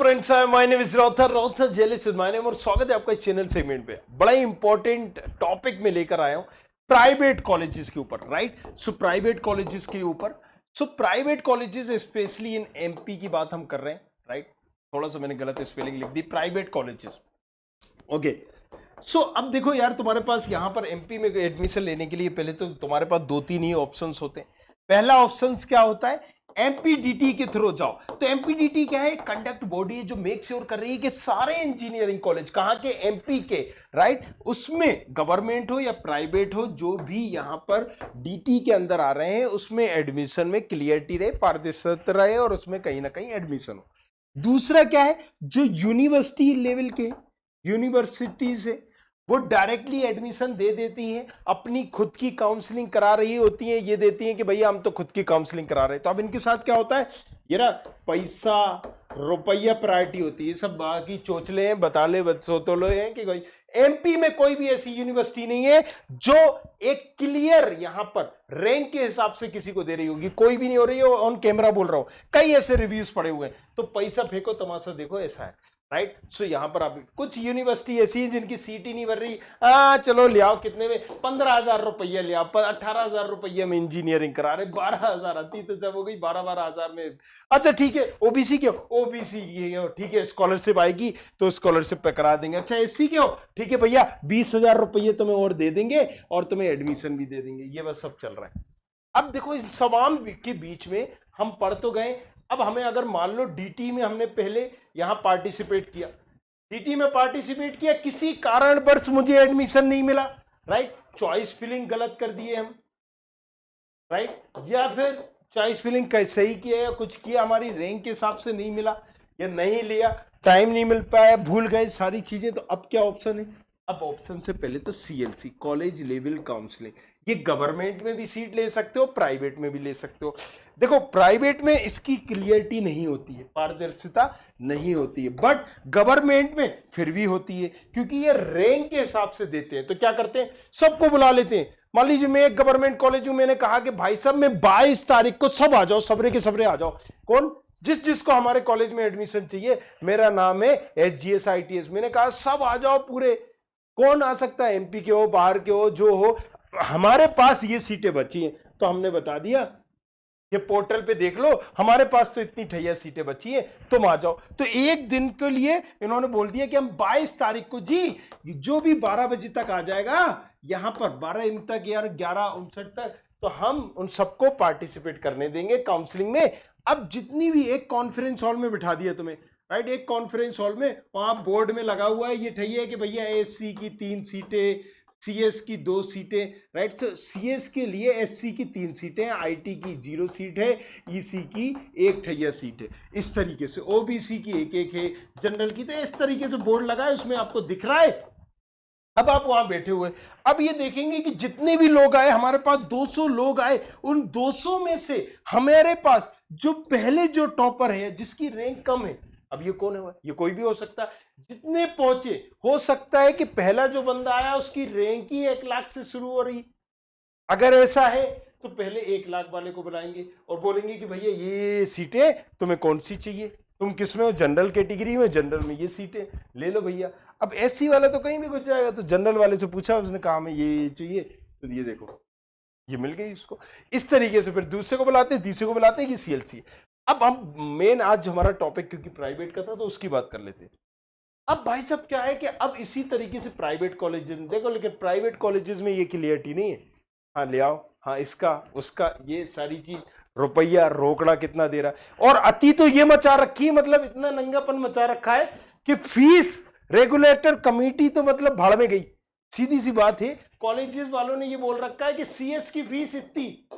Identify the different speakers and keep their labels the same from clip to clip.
Speaker 1: Friends, my name is rather jealous is my name और स्वागत है आपका इस चैनल सेगमेंट पे। बड़ा ही इंपॉर्टेंट टॉपिक में लेकर आया हूं प्राइवेट कॉलेजेस के ऊपर, राइट। सो प्राइवेट कॉलेजेस के ऊपर, so private colleges specially in MP की बात हम कर रहे हैं, राइट। थोड़ा सा मैंने गलत स्पेलिंग लिख दी, प्राइवेट कॉलेजेस, ओके। सो अब देखो यार, तुम्हारे पास यहां पर एमपी में एडमिशन लेने के लिए पहले तो तुम्हारे पास दो तीन ही ऑप्शंस होते हैं। पहला ऑप्शन क्या होता है, एमपीडीटी के थ्रू जाओ। तो एमपीडीटी क्या है, कंडक्ट बॉडी है जो मेक श्योर कर रही है कि सारे इंजीनियरिंग कॉलेज कहां के, एमपी के, राइट। उसमें गवर्नमेंट हो या प्राइवेट हो, जो भी यहां पर डीटी के अंदर आ रहे हैं उसमें एडमिशन में क्लियरिटी रहे, पारदर्शिता रहे और उसमें कहीं ना कहीं एडमिशन हो। दूसरा क्या है, जो यूनिवर्सिटी लेवल के यूनिवर्सिटीज है वो डायरेक्टली एडमिशन दे देती हैं, अपनी खुद की काउंसलिंग करा रही होती हैं, ये देती हैं कि भैया हम तो खुद की काउंसलिंग करा रहे हैं। तो अब इनके साथ क्या होता है, ये ना पैसा रुपया प्रायोरिटी होती है। ये सब बाकी चोचले हैं, बताले बदसोतले हैं कि भाई एमपी में कोई भी ऐसी यूनिवर्सिटी नहीं है जो एक क्लियर यहां पर रैंक के हिसाब से किसी को दे रही होगी। कोई भी नहीं हो रही है, ऑन कैमरा बोल रहा हूं, कई ऐसे रिव्यूज पड़े हुए हैं। तो पैसा फेंको तमाशा देखो, ऐसा है, राइट। सो यहां पर आप कुछ यूनिवर्सिटी ऐसी है जिनकी सीट ही नहीं भर रही, चलो ले आओ, कितने में, 15,000 रुपया ले आओ, 18,000 रुपये में इंजीनियरिंग करा रहे, 12,000 आती तो जब हो गई 12,000 में। अच्छा ठीक है, ओबीसी क्यों, ओबीसी ये ठीक है, स्कॉलरशिप आएगी तो स्कॉलरशिप पे करा देंगे। अच्छा एससी क्यों, ठीक है भैया 20,000 रुपये तुम्हें और दे देंगे और तुम्हें एडमिशन भी दे देंगे। ये बस सब चल रहा है। अब देखो इस सवाल के बीच में हम पढ़ तो गए, अब हमें अगर मान लो डीटी में हमने पहले यहां पार्टिसिपेट किया, डीटी में पार्टिसिपेट किया, किसी कारणवश मुझे एडमिशन नहीं मिला, राइट। चॉइस फिलिंग गलत कर दिए हम, राइट, या फिर चॉइस फिलिंग सही किया या कुछ किया, हमारी रैंक के हिसाब से नहीं मिला या नहीं लिया, टाइम नहीं मिल पाया, भूल गए सारी चीजें। तो अब क्या ऑप्शन है, अब ऑप्शन से पहले तो सीएलसी, कॉलेज लेवल काउंसलिंग, ये गवर्नमेंट में भी सीट ले सकते हो, प्राइवेट में भी ले सकते हो। देखो प्राइवेट में इसकी क्लियरिटी नहीं होती है, पारदर्शिता नहीं होती है, बट गवर्नमेंट में फिर भी होती है, क्योंकि ये रैंक के हिसाब से देते हैं। तो क्या करते हैं, सबको बुला लेते हैं। मान लीजिए मैं एक गवर्नमेंट कॉलेज हूं, मैंने कहा कि भाई साहब मैं 22 तारीख को सब आ जाओ, सबरे के सबरे आ जाओ। कौन, जिसको हमारे कॉलेज में एडमिशन चाहिए, मेरा नाम है एचजीएस आईटीएस, मैंने कहा सब आ जाओ पूरे। कौन आ सकता है, एमपी के हो, बाहर के हो, जो हो, हमारे पास ये सीटें बची हैं। तो हमने बता दिया, ये पोर्टल पे देख लो, हमारे पास तो इतनी ठैया सीटें बची हैं, तुम आ जाओ। तो एक दिन के लिए इन्होंने बोल दिया कि हम 22 तारीख को जी, जो भी 12 बजे तक आ जाएगा यहां पर, 12 तक या 11:59 तक, तो हम उन सबको पार्टिसिपेट करने देंगे काउंसलिंग में। अब जितनी भी, एक कॉन्फ्रेंस हॉल में बिठा दिया तुम्हें, राइट, एक कॉन्फ्रेंस हॉल में, वहां बोर्ड में लगा हुआ है ये ठैया कि भैया एससी की 3 सीटें, सीएस की 2 सीटें, राइट। तो सीएस के लिए एससी की 3 सीटें, आईटी की 0 सीट है, ईसी की 1 ठैया सीट है, इस तरीके से ओबीसी की 1-1 है, जनरल की। तो इस तरीके से बोर्ड लगा है, उसमें आपको दिख रहा है। अब आप वहां बैठे हुए, अब ये देखेंगे कि जितने भी लोग आए, हमारे पास 200 लोग आए, उन 200 में से हमारे पास जो पहले जो टॉपर है, जिसकी रैंक कम है, अब ये कौन है, ये कोई भी हो सकता है, जितने पहुंचे, हो सकता है कि पहला जो बंदा आया उसकी रैंक ही 1 लाख से शुरू हो रही। अगर ऐसा है तो पहले 1 लाख वाले को बुलाएंगे और बोलेंगे कि भैया ये सीटें तुम्हें कौन सी चाहिए, तुम किस में हो, जनरल कैटेगरी में, जनरल में ये सीटें ले लो भैया। अब एससी वाला तो कहीं भी घुस जाएगा, तो जनरल वाले से पूछा, उसने कहा हमें ये चाहिए, तो ये देखो ये मिल गई उसको। इस तरीके से फिर दूसरे को बुलाते हैं, तीसरे को बुलाते हैं कि सीएलसी। अब हम मेन आज हमारा टॉपिक क्योंकि प्राइवेट का था तो उसकी बात कर लेते हैं। अब भाई साहब क्या है कि अब इसी तरीके से प्राइवेट कॉलेज देखो, लेकिन प्राइवेट कॉलेजेस में ये क्लियरिटी नहीं है, हाँ ले आओ, हाँ इसका उसका, ये सारी चीज, रुपया रोकड़ा कितना दे रहा है। और अति तो ये मचा रखी है, मतलब इतना नंगापन मचा रखा है कि फीस रेगुलेटर कमेटी तो मतलब भाड़ में गई। सीधी सी बात है, कॉलेजेस वालों ने ये बोल रखा है कि सीएस की फीस इतनी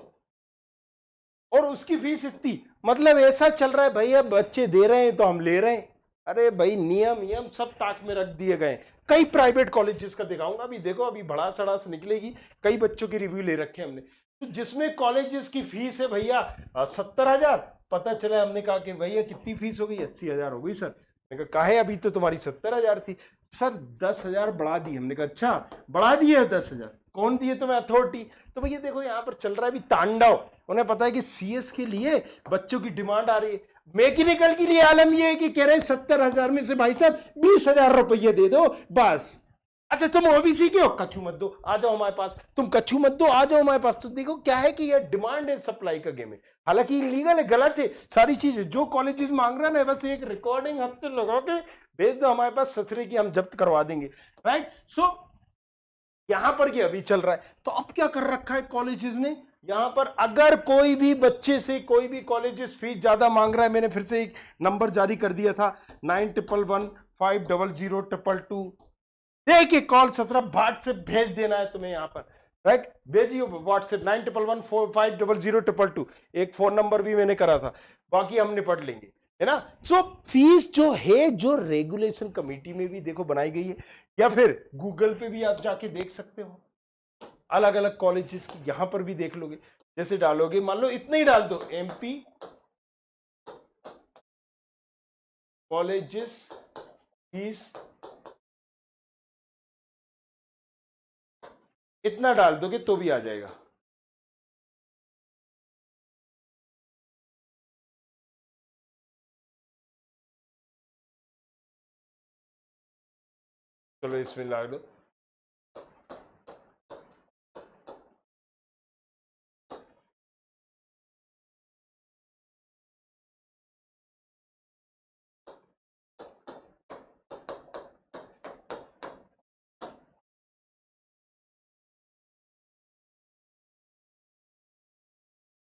Speaker 1: और उसकी फीस इतनी, मतलब ऐसा चल रहा है भैया, बच्चे दे रहे हैं तो हम ले रहे हैं। अरे भाई नियम सब ताक में रख दिए गए। कई प्राइवेट कॉलेजेस का दिखाऊंगा, अभी देखो, अभी बड़ा सड़ा से निकलेगी, कई बच्चों के रिव्यू ले रखे हमने, तो जिसमें कॉलेजेस की फीस है भैया 70,000, पता चला, हमने कहा कि भैया कितनी फीस हो गई, 80,000 हो गई सर। मैंने कहा है, अभी तो तुम्हारी 70,000 थी सर, 10,000 बढ़ा दी। हमने कहा अच्छा बढ़ा दिए 10,000, कौन दिए तुम्हें अथॉरिटी। तो भैया देखो यहाँ पर चल रहा है अभी तांडव, उन्हें पता है कि सीएस के लिए बच्चों की डिमांड आ रही है। मैकेनिकल के लिए आलम ये है कि कह रहे 70,000 में से भाई साहब 20,000 रुपये दे दो बस। अच्छा तुम ओबीसी के हो, कछु मत दो, आ जाओ हमारे पास, तुम कछु मत दो, आ जाओ हमारे पास। तो देखो क्या है कि ये डिमांड एंड सप्लाई का गेम है, हालांकि इलीगल है, गलत है सारी चीजें। जो कॉलेजेस मांग रहा है ना, बस एक रिकॉर्डिंग हाथ पे लगा के भेज दो हमारे पास, ससुरे की हम जब्त करवा देंगे, राइट। सो यहां पर ये अभी चल रहा है। तो अब क्या कर रखा है कॉलेजेस ने, यहां पर अगर कोई भी बच्चे से कोई भी कॉलेजेस फीस ज्यादा मांग रहा है, मैंने फिर से एक नंबर जारी कर दिया था 9111500222, देखिए कॉल ससरा भाट से भेज देना है तुम्हें यहां पर, राइट। भेजिए व्हाट्सएप 9111450022, एक फोन नंबर भी मैंने करा था, बाकी हम निपट लेंगे, है ना। सो फीस जो है, जो रेगुलेशन कमेटी में भी देखो बनाई गई है, या फिर गूगल पे भी आप जाके देख सकते हो, अलग अलग कॉलेजेस की, यहां पर भी देख लोगे। जैसे डालोगे, मान लो इतना ही डाल दो, एमपी कॉलेजेस फीस, इतना डाल दोगे तो भी आ जाएगा। चलो इसमें ला दो,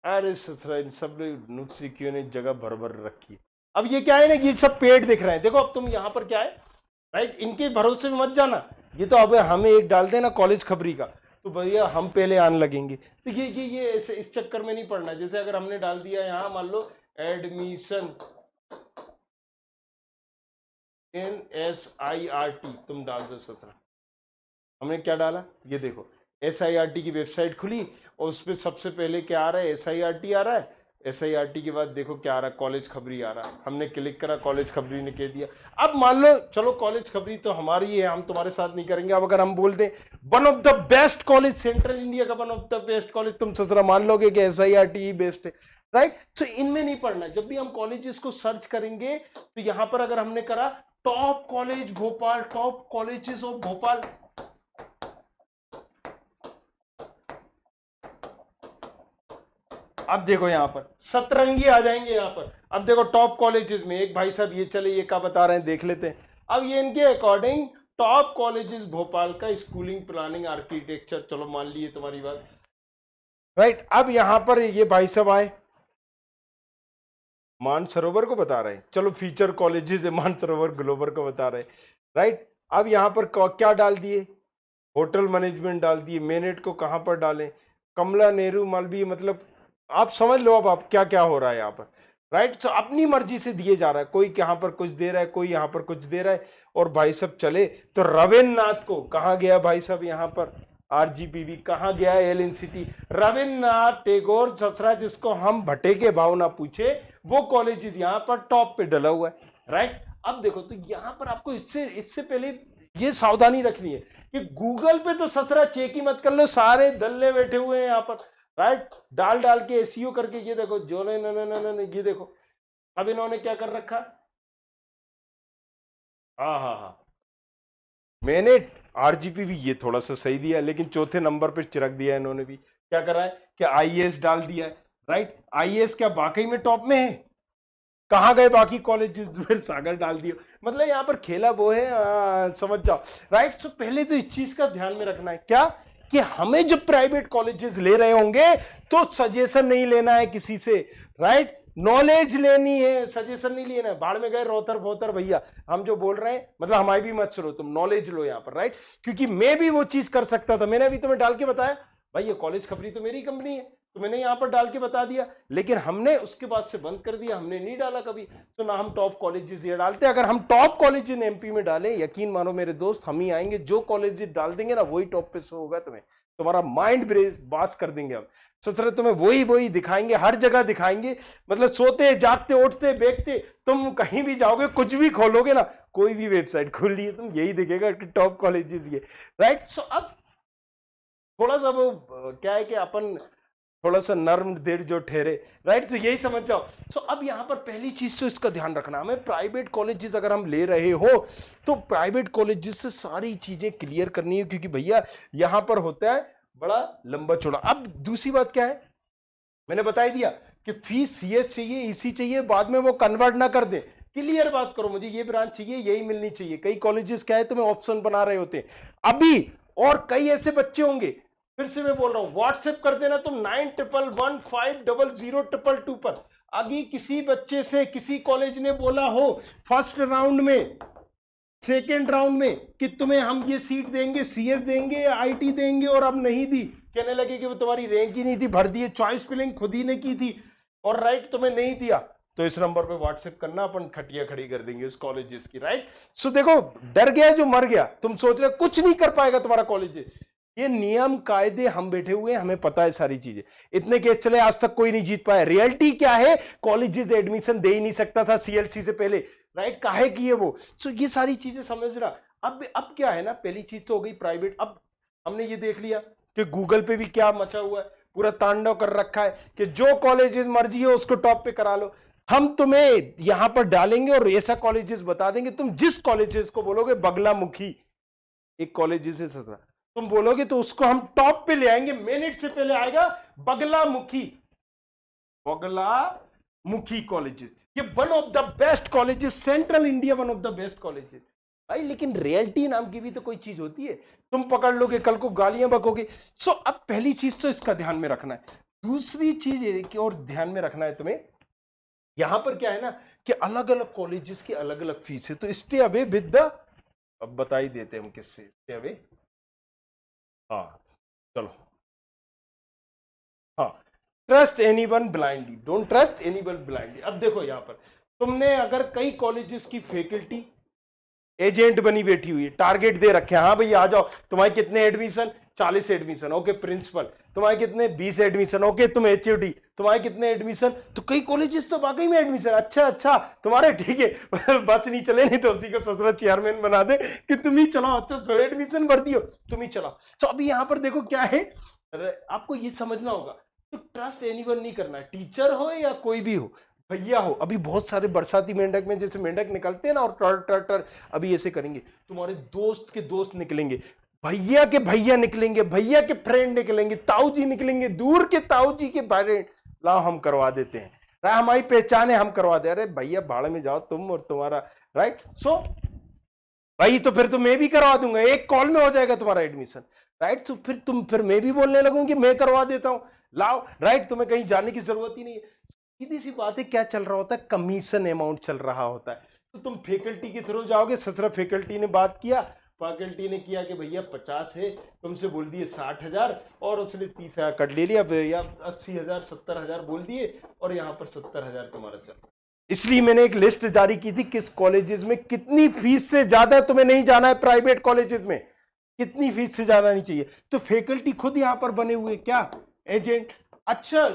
Speaker 1: अरे ससुरा इन सब नुक्सी क्यों ने जगह भर भर रखी है। अब ये क्या है ना, ये सब पेड़ दिख रहे हैं, देखो अब तुम यहां पर क्या है, राइट, इनके भरोसे में मत जाना। ये तो अब हमें एक डाल देना कॉलेज खबरी का, तो भैया हम पहले आने लगेंगे। तो ये ऐसे इस चक्कर में नहीं पड़ना। जैसे अगर हमने डाल दिया यहां, मान लो एडमिशन इन SIRT, तुम डाल दो ससुरा। हमने क्या डाला, ये देखो SIRT की वेबसाइट खुली और उस पर सबसे पहले क्या आ रहा है, SIRT आ रहा है। SIRT के बाद देखो क्या आ रहा है, कॉलेज खबरी आ रहा है। हमने क्लिक करा, कॉलेज खबरी ने कह दिया। अब मान लो चलो कॉलेज खबरी तो हमारी है, हम तुम्हारे साथ नहीं करेंगे। अब अगर हम बोल दें one of the best college, central India का one of the best college, तुम ससुरा मान लोगे कि SIRT ही बेस्ट है, राइट। तो इनमें नहीं पढ़ना। जब भी हम कॉलेजेस को सर्च करेंगे तो यहां पर अगर हमने करा top college Bhopal, top colleges of Bhopal, अब देखो यहां पर सतरंगी आ जाएंगे यहां पर। अब देखो टॉप कॉलेजेस में एक भाई साहब ये चले, ये क्या बता रहे हैं देख लेते हैं। अब ये इनके अकॉर्डिंग टॉप कॉलेजेस भोपाल का स्कूलिंग, प्लानिंग, आर्किटेक्चर, चलो मान लिए तुम्हारी बात, राइट। अब यहां पर ये भाई साहब आए, मानसरोवर को बता रहे हैं, चलो फीचर कॉलेजेस है, मानसरोवर ग्लोबल को बता रहे हैं, राइट। अब यहां पर क्या डाल दिए, होटल मैनेजमेंट डाल दिए। मेनेट को कहां पर डालें, कमला नेहरू मालवीय, मतलब आप समझ लो अब आप क्या क्या हो रहा है यहाँ पर, राइट। तो अपनी मर्जी से दिए जा रहा है, कोई यहाँ पर कुछ दे रहा है, कोई यहाँ पर कुछ दे रहा है। और भाई साहब चले तो रविन्द्रनाथ को कहाँ गया भाई साहब, यहाँ पर RGPV कहाँ गया, LNCT, रविन्द्रनाथ टैगोर ससरा, जिसको हम भट्टे के भाव ना पूछे, वो कॉलेज यहाँ पर टॉप पे डला हुआ है, राइट। अब देखो तो यहाँ पर आपको इससे पहले ये सावधानी रखनी है कि गूगल पे तो ससरा चेक ही मत कर लो, सारे दल्ले बैठे हुए हैं यहाँ पर, राइट। डाल डाल के SEO करके, ये देखो जो न, ये देखो अब इन्होंने क्या कर रखा, हाँ, मैंने RGPV ये थोड़ा सा सही दिया, लेकिन चौथे नंबर पे चिरक दिया इन्होंने भी। क्या करा है कि IAS डाल दिया है, राइट। IAS क्या वाकई में टॉप में है, कहां गए बाकी कॉलेज, फिर सागर डाल दिया। मतलब यहाँ पर खेला वो है, समझ जाओ, राइट। तो पहले तो इस चीज का ध्यान में रखना है क्या, कि हमें जब प्राइवेट कॉलेजेस ले रहे होंगे तो सजेशन नहीं लेना है किसी से, राइट। नॉलेज लेनी है, सजेशन नहीं लेना है। बाढ़ में गए रोतर भोतर भैया, हम जो बोल रहे हैं मतलब हमारी भी मत सुनो, तुम नॉलेज लो यहाँ पर, राइट। क्योंकि मैं भी वो चीज कर सकता था, मैंने अभी तुम्हें डाल के बताया भाई ये कॉलेज खबरी तो मेरी कंपनी है, तो मैंने यहां पर डाल के बता दिया, लेकिन हमने उसके बाद से बंद कर दिया, हमने नहीं डाला कभी। तो ना हम टॉप कॉलेजेस ये डालते। अगर हम टॉप कॉलेज इन MP में डालें, यकीन मानो मेरे दोस्त, हम ही आएंगे, जो कॉलेज डाल देंगे ना वही टॉप पे शो होगा तुम्हें, तुम्हारा माइंड ब्रेस बास कर देंगे हम। ससुर तुम्हें वही दिखाएंगे, हर जगह दिखाएंगे। मतलब सोते जागते उठते बैठते तुम कहीं भी जाओगे, कुछ भी खोलोगे ना, कोई भी वेबसाइट खोल लिए तुम यही दिखेगा कि टॉप कॉलेजेस ये, राइट। सो अब थोड़ा सा वो क्या है कि अपन थोड़ा सा नर्म दिल जो ठहरे, राइट। सो यही समझ जाओ। सो अब यहां पर पहली चीज तो इसका ध्यान रखना, हमें प्राइवेट कॉलेजेस अगर हम ले रहे हो तो प्राइवेट कॉलेजेस से सारी चीजें क्लियर करनी है, क्योंकि भैया यहां पर होता है बड़ा लंबा चौड़ा। अब दूसरी बात क्या है, मैंने बता ही दिया कि फीस सीएस चाहिए, ईसी चाहिए, बाद में वो कन्वर्ट ना कर दे। क्लियर बात करो, मुझे ये ब्रांच चाहिए, यही मिलनी चाहिए। कई कॉलेजेस क्या है तुम्हें ऑप्शन बना रहे होते हैं अभी, और कई ऐसे बच्चे होंगे, फिर से मैं बोल रहा हूं, व्हाट्सएप कर देना तुम 9111500022 पर। अभी किसी बच्चे से किसी कॉलेज ने बोला हो फर्स्ट राउंड में, सेकेंड राउंड में कि तुम्हें हम ये सीट देंगे, सीएस देंगे या आईटी देंगे, और अब नहीं दी, कहने लगे कि वो तुम्हारी रैंक ही नहीं थी, भर दिए, चॉइस फिलिंग खुद ही ने की थी और राइट तुम्हें नहीं दिया, तो इस नंबर पे व्हाट्सएप करना, अपन खटिया खड़ी कर देंगे इस कॉलेजेस की, राइट। सो देखो, डर गया जो मर गया। तुम सोच रहे कुछ नहीं कर पाएगा तुम्हारा कॉलेज, ये नियम कायदे हम बैठे हुए, हमें पता है सारी चीजें। इतने केस चले, आज तक कोई नहीं जीत पाया। रियलिटी क्या है, कॉलेजेस एडमिशन दे ही नहीं सकता था सीएलसी से पहले, राइट। काहे की है वो। सो ये सारी चीजें समझना। अब क्या है ना, पहली चीज तो हो गई प्राइवेट। अब हमने ये देख लिया कि गूगल पे भी क्या मचा हुआ है, पूरा तांडव कर रखा है कि जो कॉलेजेस मर्जी है उसको टॉप पे करा लो। हम तुम्हें यहां पर डालेंगे और ऐसा कॉलेजेस बता देंगे, तुम जिस कॉलेजेस को बोलोगे, बगलामुखी एक कॉलेजेस है सर, तुम बोलोगे तो उसको हम टॉप पे ले आएंगे। मेरिट से पहले आएगा बगलामुखी, बगलामुखी कॉलेजेस, ये one of the best colleges, central India one of the best colleges भाई। लेकिन रियलिटी नाम की भी तो कोई चीज होती है, तुम पकड़ लोगे कल को गालियां बकोगे। सो अब पहली चीज तो इसका ध्यान में रखना है। दूसरी चीज एक और ध्यान में रखना है तुम्हें, यहां पर क्या है ना कि अलग अलग कॉलेजेस की अलग अलग फीस है, तो स्टे अवे विद द, अब बता ही देते हैं हम किससे स्टे अवे। हाँ चलो, हाँ, trust anyone blindly, don't trust anyone blindly. अब देखो यहां पर तुमने अगर कई कॉलेजेस की फैकल्टी एजेंट बनी बैठी हुई है, टारगेट दे रखे हैं, हाँ भैया आ जाओ, तुम्हारे कितने एडमिशन, 40 एडमिशन, ओके। प्रिंसिपल, तुम्हारे कितने, 20 एडमिशन, ओके। तुम एचओडी, तुम्हारे कितने एडमिशन, तो कई कॉलेजेस तो वाकई में एडमिशन, अच्छा अच्छा तुम्हारे, ठीक है बस नहीं चले, नहीं तो उसी को ससुरा चेयरमैन बना दे कि तुम ही चलाओ, अच्छा 100 एडमिशन भर दियो, तुम ही चलाओ। तो अभी यहां पर देखो क्या है, आपको ये समझना होगा, तो ट्रस्ट एनीवन नहीं करना है, टीचर हो या कोई भी हो, भैया हो। अभी बहुत सारे बरसाती मेंढक में जैसे मेंढक निकलते हैं ना, और टर टर टर, अभी ऐसे करेंगे, तुम्हारे दोस्त के दोस्त निकलेंगे, भैया के भैया निकलेंगे, भैया के फ्रेंड निकलेंगे, ताऊ जी निकलेंगे, दूर के ताऊ जी के फ्रेंड, लाओ हम करवा देते हैं, हमारी पहचान है, हम करवा दे। अरे भैया भाड़ में जाओ तुम और तुम्हारा, राइट। सो भाई तो फिर तो मैं भी करवा दूंगा, एक कॉल में हो जाएगा तुम्हारा एडमिशन, राइट। तो फिर मैं भी बोलने लगूंगी कि मैं करवा देता हूं, लाओ, राइट। तुम्हें कहीं जाने की जरूरत ही नहीं है। सीधी सी बात है, क्या चल रहा होता है, कमीशन अमाउंट चल रहा होता है। तो तुम फैकल्टी के थ्रू जाओगे, ससरा फैकल्टी ने बात किया, फैकल्टी ने किया कि भैया 50 है, तुमसे बोल दिए 60,000, और उसने 30,000 कट ले लिया, या 80,000 70,000 बोल दिए, और यहाँ पर 70,000 तुम्हारा चल रहा। इसलिए मैंने एक लिस्ट जारी की थी, किस कॉलेजेस में कितनी फीस से ज्यादा तुम्हें नहीं जाना है, प्राइवेट कॉलेजेस में कितनी फीस से ज्यादा नहीं चाहिए। तो फैकल्टी खुद यहां पर बने हुए, क्या एजेंट, अच्छा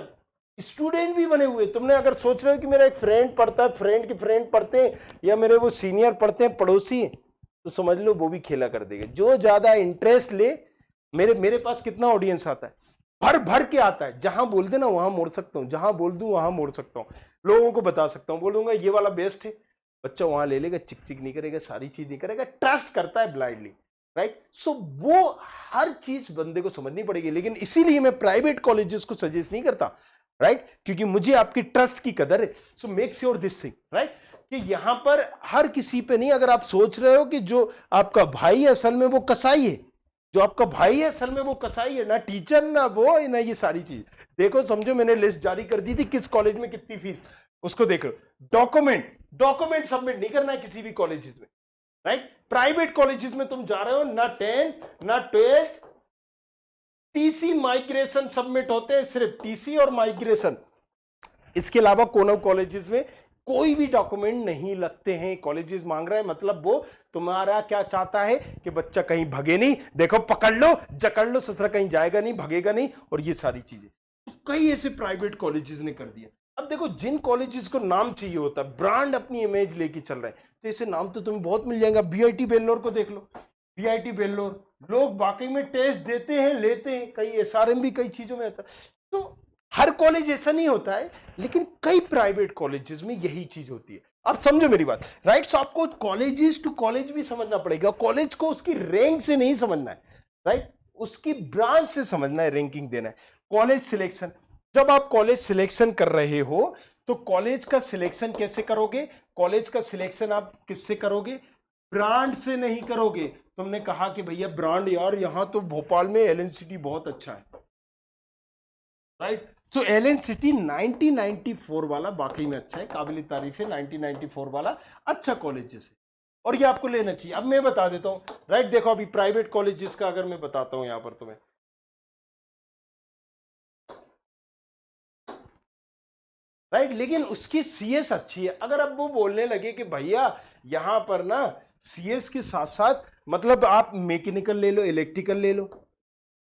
Speaker 1: स्टूडेंट भी बने हुए। तुमने अगर सोच रहे हो कि मेरा एक फ्रेंड पढ़ता है, फ्रेंड के फ्रेंड पढ़ते हैं, या मेरे वो सीनियर पढ़ते हैं, पड़ोसी, तो समझ लो वो भी खेला कर देगा। जो ज्यादा इंटरेस्ट ले, मेरे पास कितना ऑडियंस आता है, भर भर के आता है, जहां बोल देना वहां मोड़ सकता हूं, जहां बोल दूं वहां मोड़ सकता हूं, लोगों को बता सकता हूं, बोल दूंगा ये वाला बेस्ट है, बच्चा वहां ले लेगा, चिक चिक नहीं करेगा, सारी चीज नहीं करेगा, ट्रस्ट करता है ब्लाइंडली, राइट। सो वो हर चीज बंदे को समझनी पड़ेगी। लेकिन इसीलिए मैं प्राइवेट कॉलेजेस को सजेस्ट नहीं करता, राइट, क्योंकि मुझे आपकी ट्रस्ट की कदर है। So make sure this thing, right, कि यहां पर हर किसी पे नहीं। अगर आप सोच रहे हो कि जो आपका भाई है असल में वो कसाई है, जो आपका भाई है असल में वो कसाई है, ना टीचर ना वो, ना ये सारी चीज, देखो समझो, मैंने लिस्ट जारी कर दी थी किस कॉलेज में कितनी फीस, उसको देख लो। डॉक्यूमेंट सबमिट नहीं करना है किसी भी कॉलेजेस में, राइट। प्राइवेट कॉलेजेस में तुम जा रहे हो, ना 10th ना 12th, टीसी माइग्रेशन सबमिट होते हैं, सिर्फ टीसी और माइग्रेशन। इसके अलावा कोनो कॉलेजेस में कोई भी डॉक्यूमेंट नहीं लगते हैं। कॉलेजेस मांग रहा है, मतलब वो तुम्हारा क्या चाहता है कि बच्चा कहीं भगे नहीं, देखो पकड़ लो जकड़ लो, ससुरा कहीं जाएगा नहीं, भगेगा नहीं, और ये सारी चीजें। तो कई ऐसे प्राइवेट कॉलेजेस ने कर दिया। अब देखो, जिन कॉलेजेस को नाम चाहिए होता है, ब्रांड अपनी इमेज लेके चल रहे हैं, तो ऐसे नाम तो तुम्हें बहुत मिल जाएगा। बीआईटी बेल्लोर को देख लो, बीआईटी बेल्लोर, लोग वाकई में टेस्ट देते हैं, लेते हैं, कई एसआरएम भी कई चीजों में आता है। तो हर कॉलेज ऐसा नहीं होता है, लेकिन कई प्राइवेट कॉलेजेस में यही चीज होती है। आप समझो मेरी बात, राइट। सो आपको कॉलेजेस टू कॉलेज भी समझना पड़ेगा। कॉलेज को उसकी रैंक से नहीं समझना है, राइट, उसकी ब्रांच से समझना है, रैंकिंग देना है। कॉलेज सिलेक्शन, जब आप कॉलेज सिलेक्शन कर रहे हो तो कॉलेज का सिलेक्शन कैसे करोगे? कॉलेज का सिलेक्शन आप किससे करोगे? ब्रांड से नहीं करोगे। तुमने कहा कि भैया ब्रांड, यार यहां तो भोपाल में एलएनसीटी बहुत अच्छा है, राइट। तो एलएनसीटी 1994 वाला वाकई में अच्छा है, काबिल तारीफ है, 1994 वाला अच्छा कॉलेजेस है और ये आपको लेना चाहिए। अब मैं बता देता हूं, राइट। देखो अभी प्राइवेट कॉलेजेस का अगर मैं बताता हूं यहां पर तुम्हें, राइट, लेकिन उसकी सीएस अच्छी है। अगर अब वो बोलने लगे कि भैया यहां पर ना सीएस के साथ साथ मतलब आप मैकेनिकल ले लो, इलेक्ट्रिकल ले लो,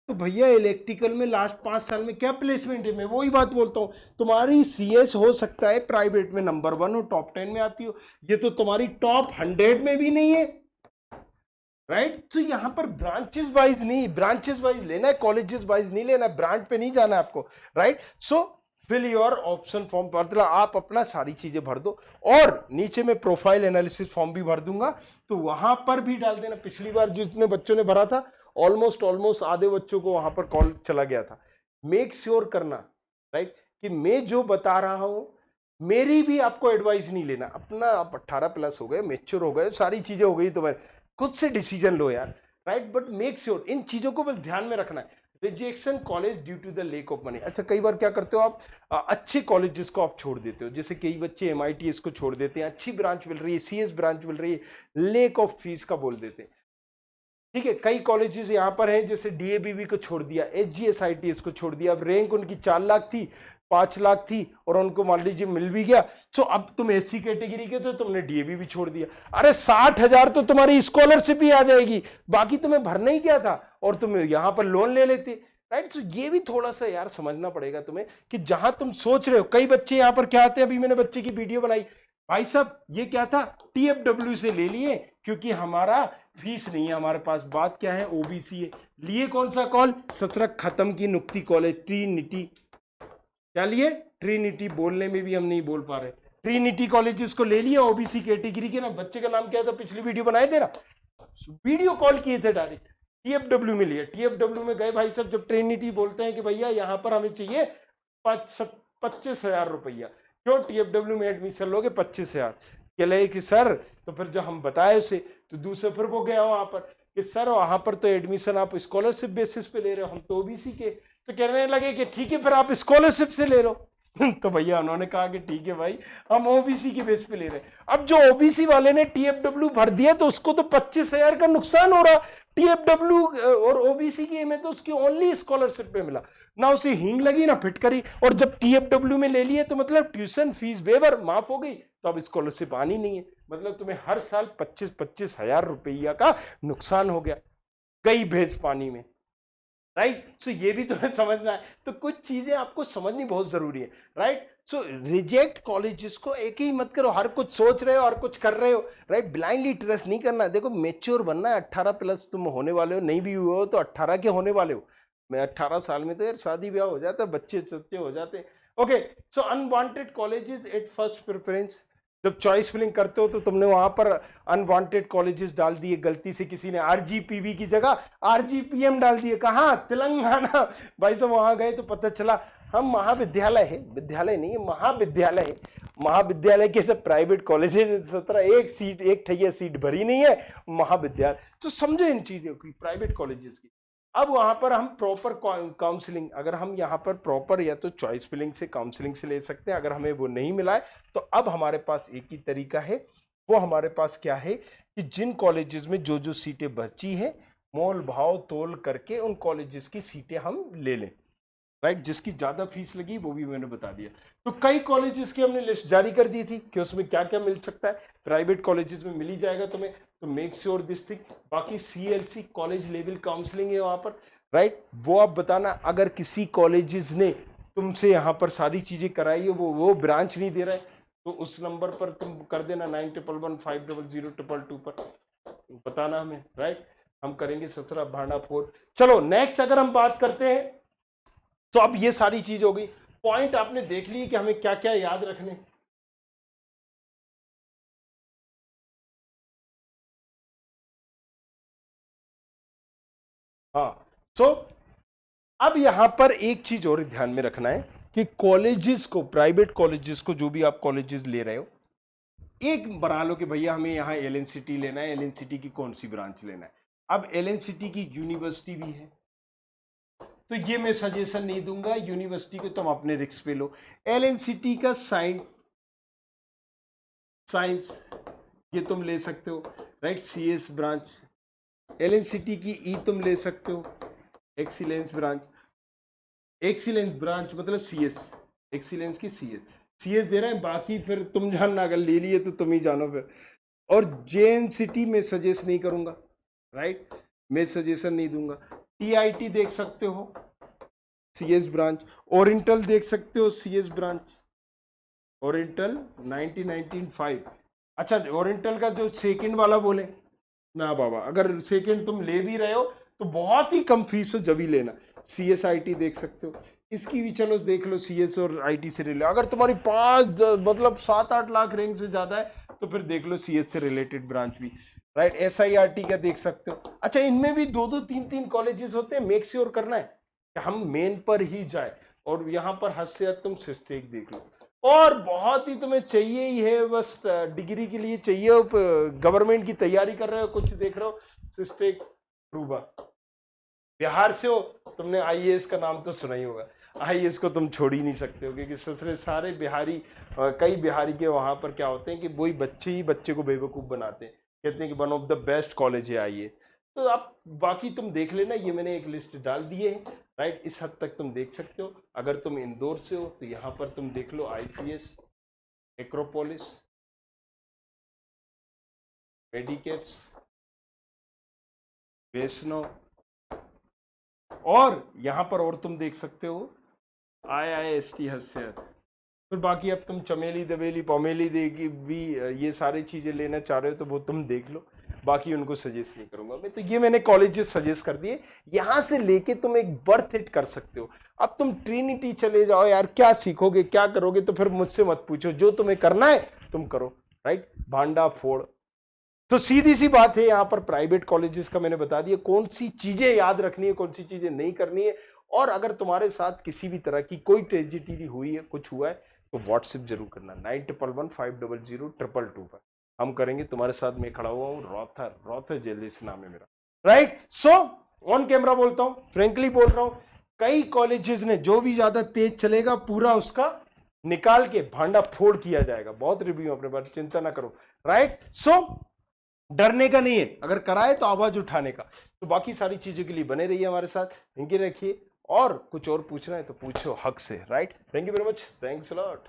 Speaker 1: तो भैया इलेक्ट्रिकल में लास्ट 5 साल में क्या प्लेसमेंट है? मैं वही बात बोलता हूँ, तुम्हारी सीएस हो सकता है प्राइवेट में नंबर 1 हो, टॉप 10 में आती हो, ये तो तुम्हारी टॉप 100 में भी नहीं है, राइट। तो यहां पर ब्रांचेस वाइज नहीं, ब्रांचेस वाइज लेना है, कॉलेजेस वाइज नहीं लेना है, ब्रांड पे नहीं जाना है आपको, right. So fill your option form, मतलब आप अपना सारी चीजें भर दो और नीचे में प्रोफाइल एनालिसिस फॉर्म भी भर दूंगा, तो वहां पर भी डाल देना। पिछली बार जितने बच्चों ने भरा था ऑलमोस्ट आधे बच्चों को वहां पर कॉल चला गया था। मेक श्योर करना, राइट, कि मैं जो बता रहा हूं मेरी भी आपको एडवाइस नहीं लेना। अपना आप 18+ हो गए, मेच्योर हो गए, सारी चीजें हो गई, तुम्हारे खुद से डिसीजन लो यार, राइट। बट मेक श्योर, इन चीजों को बस ध्यान में रखना है। Rejection college due to the lack of money. अच्छा, कई बार क्या करते हो आप, अच्छे कॉलेजेस को आप छोड़ देते हो, जैसे कई बच्चे MITS को छोड़ देते हैं, अच्छी ब्रांच मिल रही है, CS ब्रांच मिल रही है, लेक ऑफ फीस का बोल देते हैं, ठीक है। कई कॉलेजेस यहां पर हैं, जैसे DABB को छोड़ दिया, HGSITS को छोड़ दिया, अब रैंक उनकी 4 लाख थी, 5 लाख थी और उनको मान लीजिए मिल भी गया, तो अब तुम SC कैटेगरी के तो तुमने DABB छोड़ दिया। अरे 60,000 तो तुम्हारी स्कॉलरशिप ही आ जाएगी, बाकी तुम्हें भरना ही क्या था, और तुम यहां पर लोन ले लेते, राइट। सो ये भी थोड़ा सा यार समझना पड़ेगा तुम्हें कि जहां तुम सोच रहे हो। कई बच्चे यहां पर क्या आते हैं, अभी मैंने बच्चे की वीडियो बनाई, भाई साहब ये क्या था, TFW से ले लिए क्योंकि हमारा फीस नहीं है हमारे पास। बात क्या है, OBC है। लिए कौन सा कॉल, ससरक खत्म की नुक्ती कॉलेज, ट्रिनिटी। क्या लिए, ट्रिनिटी। बोलने में भी हम नहीं बोल पा रहे, ट्रिनिटी कॉलेजेस को ले लिया OBC कैटेगरी के ना। बच्चे का नाम क्या था, पिछली वीडियो बनाए थे ना, वीडियो कॉल किए थे डायरेक्ट, TFW में लिया। TFW में गए भाई साहब, जब ट्रिनिटी बोलते हैं कि भैया यहाँ पर हमें चाहिए 25,000 रुपया, क्यों TFW में एडमिशन लोगे 25,000, कह रहे कि सर, तो फिर जब हम बताए उसे तो दूसरे फिर वो गया वहां पर कि सर वहां पर तो एडमिशन आप स्कॉलरशिप बेसिस पे ले रहे हो, हम तो OBC के, तो कहने लगे कि ठीक है फिर आप स्कॉलरशिप से ले लो। तो भैया उन्होंने कहा कि ठीक है भाई, हम OBC के बेस पे ले रहे हैं। अब जो OBC वाले ने TFW भर दिया तो उसको तो 25,000 का नुकसान हो रहा। TFW और OBC के में तो उसकी ओनली स्कॉलरशिप पे मिला ना, उसे हींग लगी ना फिटकरी। और जब TFW में ले लिए तो मतलब ट्यूशन फीस वेवर माफ हो गई, तो अब स्कॉलरशिप आनी नहीं है, मतलब तुम्हें हर साल 25,000 रुपया का नुकसान हो गया, कई भैंस पानी में, राइट। सो ये भी तुम्हें समझना है। तो कुछ चीजें आपको समझनी बहुत जरूरी है, राइट। सो रिजेक्ट कॉलेजेस को एक ही मत करो, हर कुछ सोच रहे हो और कुछ कर रहे हो, राइट। ब्लाइंडली ट्रस्ट नहीं करना। देखो मेच्योर बनना है, 18+ तुम होने वाले हो, नहीं भी हुए हो तो 18 के होने वाले हो। मैं 18 साल में तो यार शादी ब्याह हो जाता है, बच्चे सच्चे हो जाते हैं। Okay, so unwanted colleges at first preference. जब चॉइस फिलिंग करते हो तो तुमने वहां पर अनवांटेड कॉलेजेस डाल दिए, गलती से किसी ने RGPV की जगह RGPM डाल दिए। कहाँ, तेलंगाना। भाई साहब वहां गए तो पता चला हम महाविद्यालय है, विद्यालय नहीं है, महाविद्यालय है। महाविद्यालय के सब प्राइवेट कॉलेजेस 17, एक ठैया सीट भरी नहीं है महाविद्यालय। तो समझो इन चीजों की, प्राइवेट कॉलेजेस की। अब वहां पर हम प्रॉपर काउंसलिंग, अगर हम यहाँ पर प्रॉपर या तो चॉइस फिलिंग से, काउंसलिंग से ले सकते हैं। अगर हमें वो नहीं मिला है तो अब हमारे पास एक ही तरीका है, वो हमारे पास क्या है कि जिन कॉलेजेस में जो जो सीटें बची हैं, मोल भाव तोल करके उन कॉलेजेस की सीटें हम ले लें, राइट। जिसकी ज्यादा फीस लगी वो भी मैंने बता दिया। तो कई कॉलेजेस की हमने लिस्ट जारी कर दी थी कि उसमें क्या क्या मिल सकता है, प्राइवेट कॉलेजेस में मिल ही जाएगा तुम्हें, तो मेक श्योर दिस थिंग। बाकी CLC कॉलेज लेवल काउंसलिंग है वहां पर, राइट। वो आप बताना, अगर किसी कॉलेजेस ने तुमसे यहाँ पर सारी चीजें कराई है, वो ब्रांच नहीं दे रहा है, तो उस नंबर पर तुम कर देना 9115000222 पर बताना हमें, राइट। हम करेंगे 17 भांडा 4। चलो नेक्स्ट अगर हम बात करते हैं, तो अब ये सारी चीज हो गई। पॉइंट आपने देख लिए कि हमें क्या क्या याद रखने। हाँ, सो अब यहां पर एक चीज और ध्यान में रखना है कि कॉलेजेस को, प्राइवेट कॉलेजेस को, जो भी आप कॉलेजेस ले रहे हो, एक बना लो कि भैया हमें यहाँ एलएनसीटी लेना है, एलएनसीटी की कौन सी ब्रांच लेना है। अब एलएनसीटी की यूनिवर्सिटी भी है, तो ये मैं सजेशन नहीं दूंगा, यूनिवर्सिटी को तुम अपने रिस्क पे लो। एलएनसीटी का साइंस ये तुम ले सकते हो, राइट, सीएस ब्रांच। एलएनसीटी की ई तुम ले सकते हो, एक्सीलेंस ब्रांच। एक्सीलेंस ब्रांच मतलब सीएस, एक्सीलेंस की सीएस, सीएस दे रहे हैं, बाकी फिर तुम जानना, अगर ले लिए तो तुम ही जानो फिर। और जेएनसीटी में सजेस्ट नहीं करूंगा, राइट, मैं सजेशन नहीं दूंगा। टीआईटी देख सकते हो, सीएस ब्रांच। ओरिएंटल देख सकते हो, सीएस ब्रांच। ओरिएंटल 1995। अच्छा, ओरिएंटल का जो सेकंड वाला बोले ना बाबा, अगर सेकंड तुम ले भी रहे हो तो बहुत ही कम फीस हो जब ही लेना। सीएसआईटी देख सकते हो, इसकी भी चलो देख लो, सीएस और आईटी से रिलेटेड। अगर तुम्हारी 7-8 लाख रेंज से ज्यादा है तो फिर देख लो सीएस से रिलेटेड ब्रांच भी, राइट। एसआईआरटी का देख सकते हो। अच्छा, इनमें भी 2-2 3-3 कॉलेजेस होते हैं, मेक श्योर करना है कि हम मेन पर ही जाए। और यहां पर हद से हद तुम सिस्टेक देख लो, और बहुत ही तुम्हें चाहिए ही है, बस डिग्री के लिए चाहिए, गवर्नमेंट की तैयारी कर रहे हो, कुछ देख रहे हो, सिस्टेक रूबा। बिहार से हो, तुमने आईएएस का नाम तो सुना ही होगा। आईएएस को तुम छोड़ ही नहीं सकते हो, क्योंकि ससुरे सारे बिहारी, कई बिहारी के वहां पर क्या होते हैं कि वही बच्चे ही बच्चे को बेवकूफ बनाते हैं, कहते हैं कि one of the best college है आईए। तो आप बाकी तुम देख लेना, ये मैंने एक लिस्ट डाल दी है, राइट, इस हद तक तुम देख सकते हो। अगर तुम इंदौर से हो तो यहाँ पर तुम देख लो आईपीएस, एक्रोपोलिस, मेडिकेप्स, वैष्णव, और यहां पर और तुम देख सकते हो IIST हंसराज। फिर बाकी अब तुम चमेली दबेली पमेली देगी भी, ये सारी चीजें लेना चाह रहे हो तो वो तुम देख लो, बाकी उनको सजेस्ट नहीं करूंगा मैं। तो ये मैंने कॉलेजेस सजेस्ट कर दिए, यहां से लेके तुम एक बर्थ हिट कर सकते हो। अब तुम ट्रिनिटी चले जाओ यार, क्या सीखोगे क्या करोगे, तो फिर मुझसे मत पूछो, जो तुम्हें करना है तुम करो, राइट, भांडा फोड़। तो सीधी सी बात है, यहां पर प्राइवेट कॉलेजेस का मैंने बता दिया कौन सी चीजें याद रखनी है, कौन सी चीजें नहीं करनी है। और अगर तुम्हारे साथ किसी भी तरह की कोई ट्रेजिडी हुई है, कुछ हुआ है, तो व्हाट्सएप जरूर करना 9115000222 पर, हम करेंगे तुम्हारे साथ। मैं खड़ा हुआ हूं, रॉथर, रॉथर जेलिस नाम है मेरा, राइट। सो ऑन कैमरा बोलता हूं, फ्रेंकली बोल रहा हूं, कई कॉलेजेस ने जो भी ज्यादा तेज चलेगा पूरा उसका निकाल के भांडा फोड़ किया जाएगा। बहुत रिव्यू अपने पास, चिंता ना करो, राइट। सो डरने का नहीं है, अगर कराए तो आवाज उठाने का। तो बाकी सारी चीजों के लिए बने रहिए हमारे साथ, इनके रखिए, और कुछ और पूछना है तो पूछो हक से, right. Thank you very much, thanks a lot.